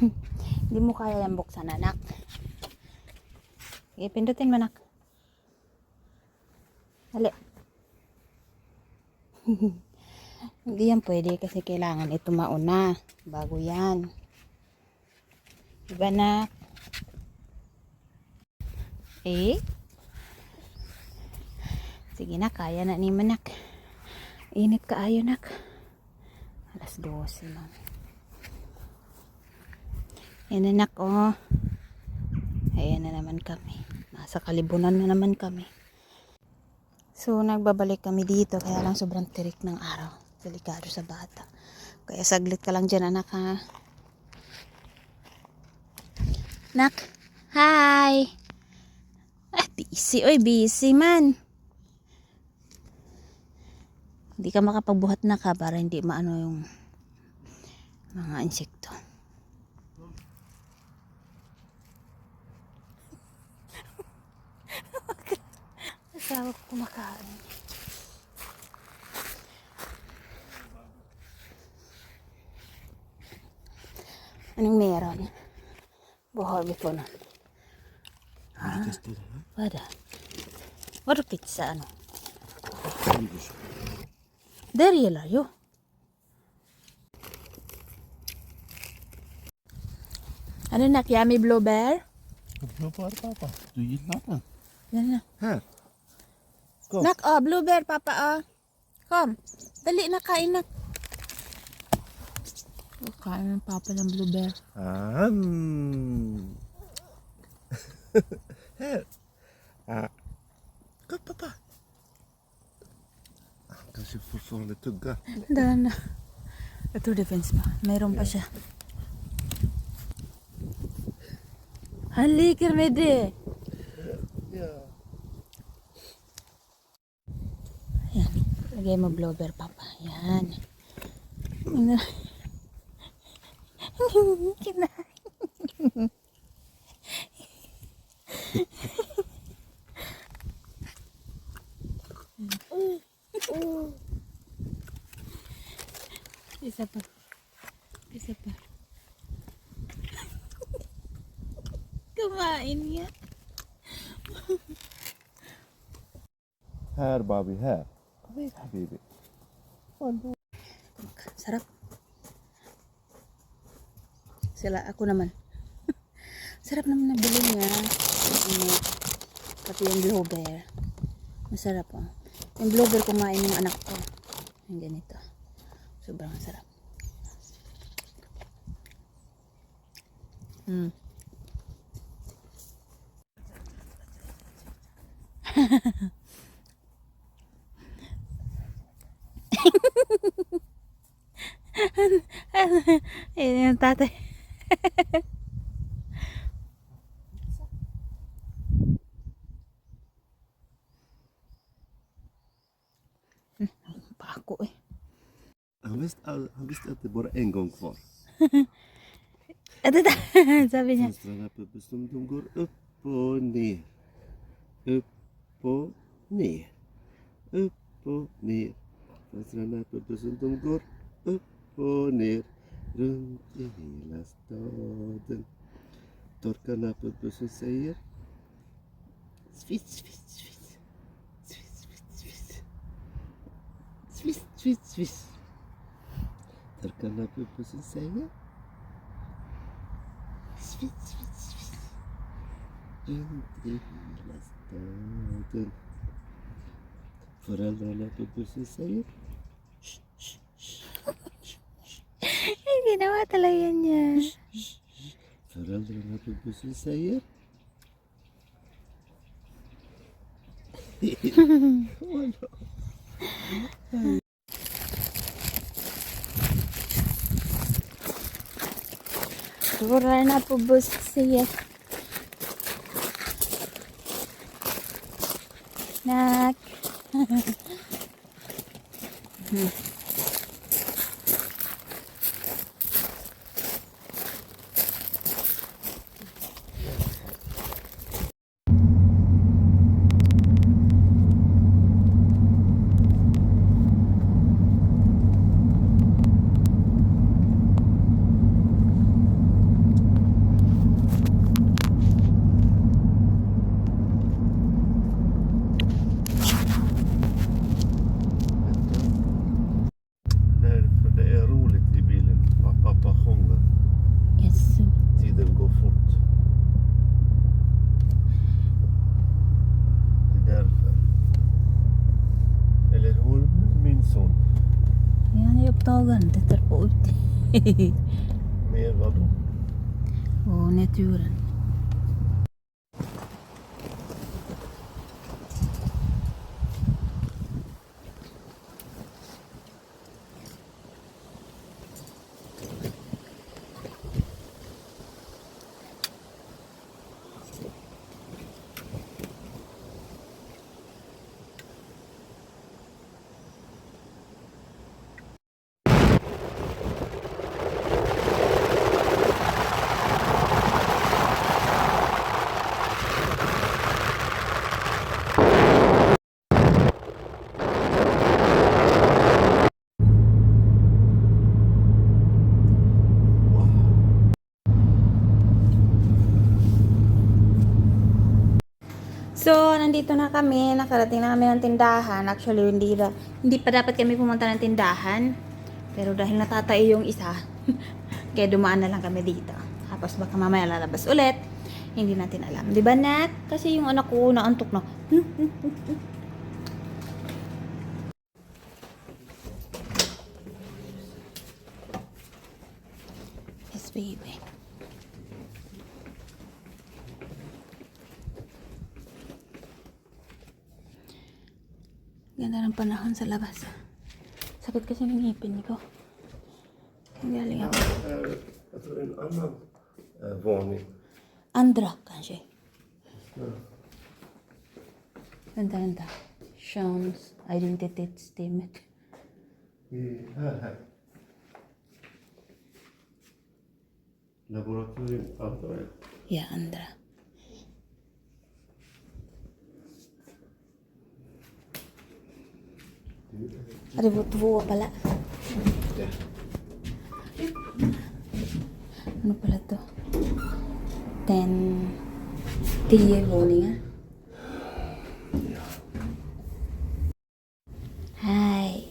Hindi mo kaya yung buksan, anak. Okay, pindutin mo, anak. Dali. Hindi yan pwede kasi kailangan ito mauna. Bago yan. Diba, anak? Eh? Sige na, kaya na ni manak. Init ka ayo, nak. Alas 12 lang. Yan, anak, oh. Ayan na naman kami. Nasa kalibunan na naman kami. So, nagbabalik kami dito. Kaya lang sobrang tirik ng araw. Delikado sa bata. Kaya saglit ka lang dyan, anak, ha? Nak, hi! Ah, busy. Oy, busy man. Hindi ka makapagbuhat na ka para hindi maano yung mga insekto. Asawa ko kumakain. Anong meron? Buhol before na. Ha? Wala. Wala pizza ano? There you are you. Ano nak? Yummy blue bear? Blue bear, papa. Du gillar den. Yan na. Här. Kom. Nak, oh, blue bear, papa, oh. Kom. Dali na, kain na. Oh, kain ng papa ng blue bear. Här. Kom, pappa. Han kanske fortfarande tugga. Dala na. Jag tror det finns pa. Mayroon pa siya. Han leker med det. Ja. Ayan. Lagay mo blue bear, papa. Ayan. Kinain. Isa pa. Isa pa. Kumain niya. Här, Bobby, här. Kom hit, Habibi. Sarap. Sila, ako naman. Sarap naman nabili niya. Pati yung blue bear. Masarap, oh. Yung blue bear kumain yung anak ko. Yung ganito. Sobrang sarap. Ayan yung tatay. Pako eh. Han visste att det bara en gång kvar. Sabi niya. Fönstren på bussen, de går upp och ner. Upp och ner. Upp och ner. Fönstren på bussen, de går upp och ner. Runt i hela staden. Torkarna på bussen säger svitt, svitt, svitt. Svitt, svitt, svitt. Svitt, svitt, svitt. Torkarna på bussen säger svitt, svitt, svitt. Runt i hela staden. Föräldrarna på bussen säger shh, shh, shh. Ginawa talaga niya. Föräldrarna på bussen säger Wala na po bus siya. Nak. Mer vadå? Och naturen. So, nandito na kami. Nakarating na kami ng tindahan. Actually, hindi pa dapat kami pumunta ng tindahan. Pero dahil natatay yung isa, kaya dumaan na lang kami dito. Tapos baka mamaya lalabas ulit. Hindi natin alam. Di ba, Nak? Kasi yung anak ko naantok na. Yes, baby. Ganda ng panahon sa labas. Sakit kasi ng ngipin ko. Galing ako. Jag tror en annan varning. Andra, kanske. Vänta. Seans identitetssystemet. Här. Laboratorium Andra. Ja, Andra. Ada två pala. Ano pala to? 10 våningar. Hi.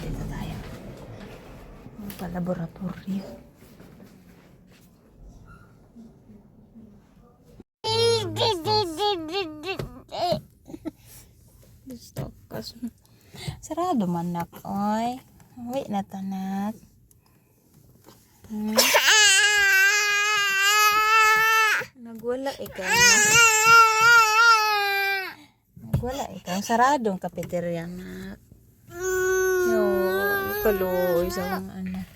Dito tayo. Ano pa laboratorio? Stokas. Sarado man nak, oy. Uwi na tanak. Nagwala ikaw na. Nagwala ikaw. Saradong kafeteria nak. Yo, kaloy sa mga anak.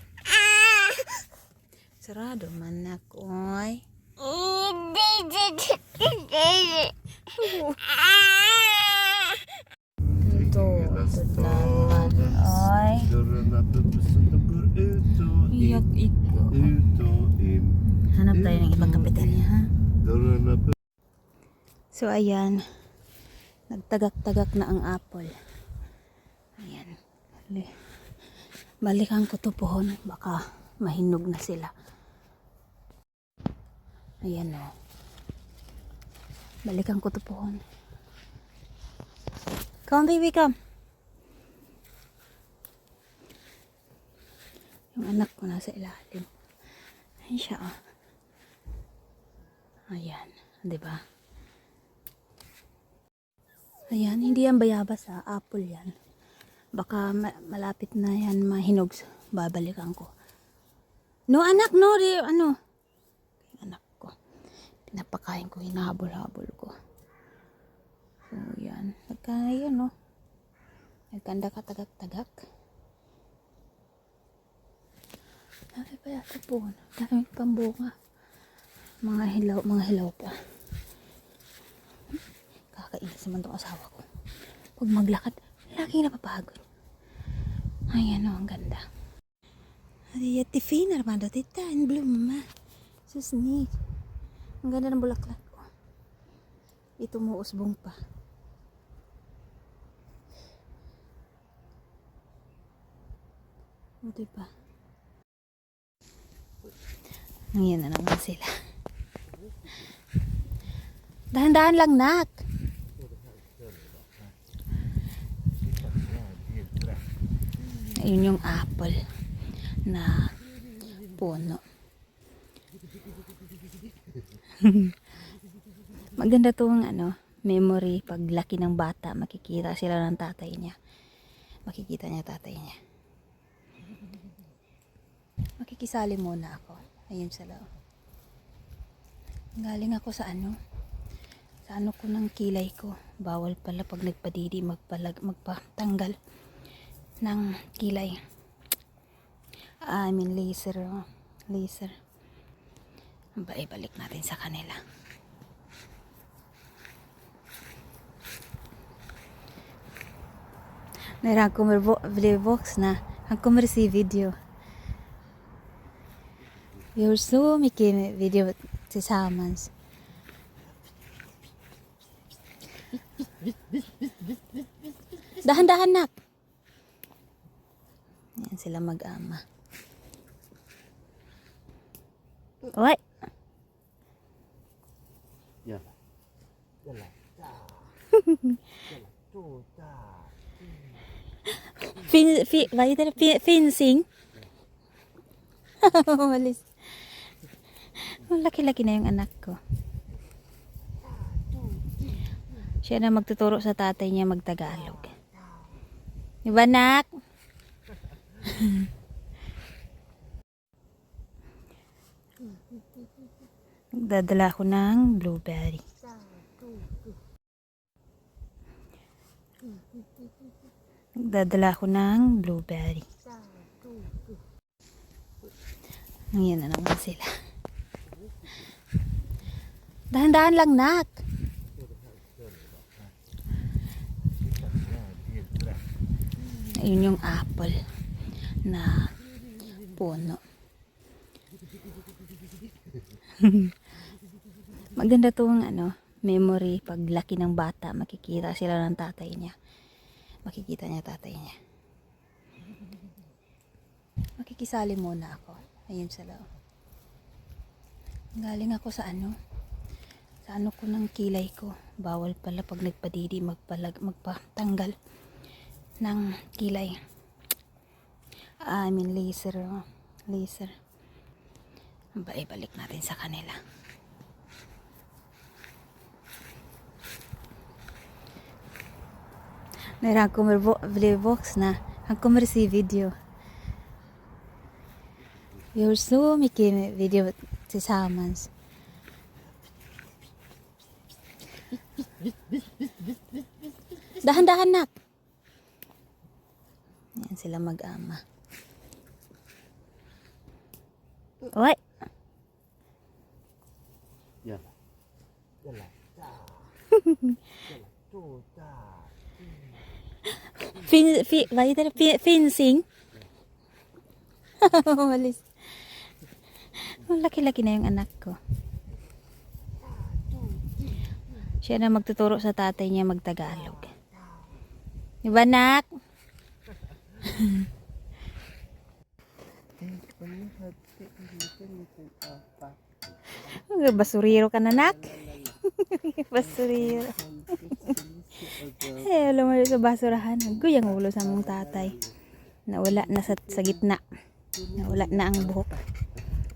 Sarado man nak, oy. Ito naman, oy. Dörrarna öppnas och de går ut och in. Iyak ikaw. Ut och in. Hanap tayo ng ibang kafeteria, ha? Dörrarna öppnas. So, ayan. Nagtagak-tagak na ang apple. Ayan. Balikan ko to pohon. Baka mahinog na sila. Ayan, o. Balikan ko to pohon. Come, baby, come. Yung anak ko nasa ilalim. Ayan siya, o. Ayan. Diba? Ayan, hindi yan bayabas, ha. Apple yan. Baka malapit na yan mahinog. Babalikan ko. No, anak, no. Ano? Anak ko. Pinapakain ko. Hinahabol-habol ko. So, yan. Nagkaya, no. Nagkanda ka tagak-tagak. Dami pa yata po. Dami pang bunga. Mga hilaw pa. Kakainis naman itong asawa ko. Pag maglakad, lagi napapagod. Ayan, no. Ang ganda. Det är jättefin Armando. Titta, en blomma. Så snygg. Ang ganda ng bulaklak ko. Ito mo usbong pa. O, diba? Ayan na naman sila. Dahan-dahan lang, nak. Ayun yung apple na puno. Maganda tong memory pag laki ng bata, makikita sila ng tatay niya. Makikita niya tatay niya. Makikisali muna ako. Ayun sa loob. Galing ako sa ano ko ng kilay ko. Bawal pala pag nagpadidi magpatanggal ng kilay. I mean laser. Laser. Ibalik natin sa kanila. Meron kommer vuxna. Han kommer se video. Vi gör så mycket video tillsammans. Dahan-dahan nak. Yan sila mag-ama. Oy. Yalla. Yalla. Vad heter det? Fencing? Malis. Laki-laki na yung anak ko. Siya na magtuturo sa tatay niya magtagalog. Diba, nak? Dadala ko ng blueberry. Dadala ko ng blueberry. Ngayon na naman sila. Dahan-dahan lang, nak. Ayun yung apple na puno. Maganda tong memory. Pag laki ng bata, makikita sila ng tatay niya. Makikita niya tatay niya. Makikisali muna ako. Ayun sa loob. Galing ako sa ko ng kilay ko. Bawal pala pag nagpadidi magpatanggal ng kilay. I mean laser. Laser. Ibalik natin sa kanila. När han blir vuxna, han kommer se video. Vi gör så mycket video tillsammans. Dahan-dahan nak. Yan sila mag-ama. Oy. Yalla. Yalla. Vad heter det? Fencing? Malis. Laki-laki na yung anak ko. Siya na magtuturo sa tatay niya magtagalog. Diba, nak? Basuriro ka na, nak? Basuriro. Eh, alam mo sa basurahan. Guyang ulo sa mong tatay. Nawala na sa gitna. Nawala na ang buhok.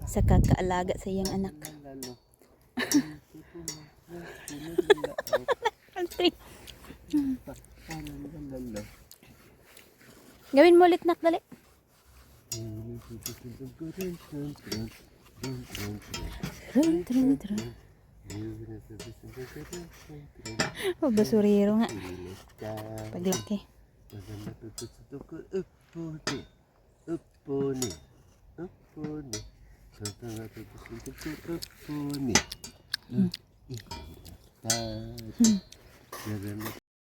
Sa kakaalaga sa iyang anak. Gawin mo ulit, nak, dali. Oh, basuriro nga. Paglaki.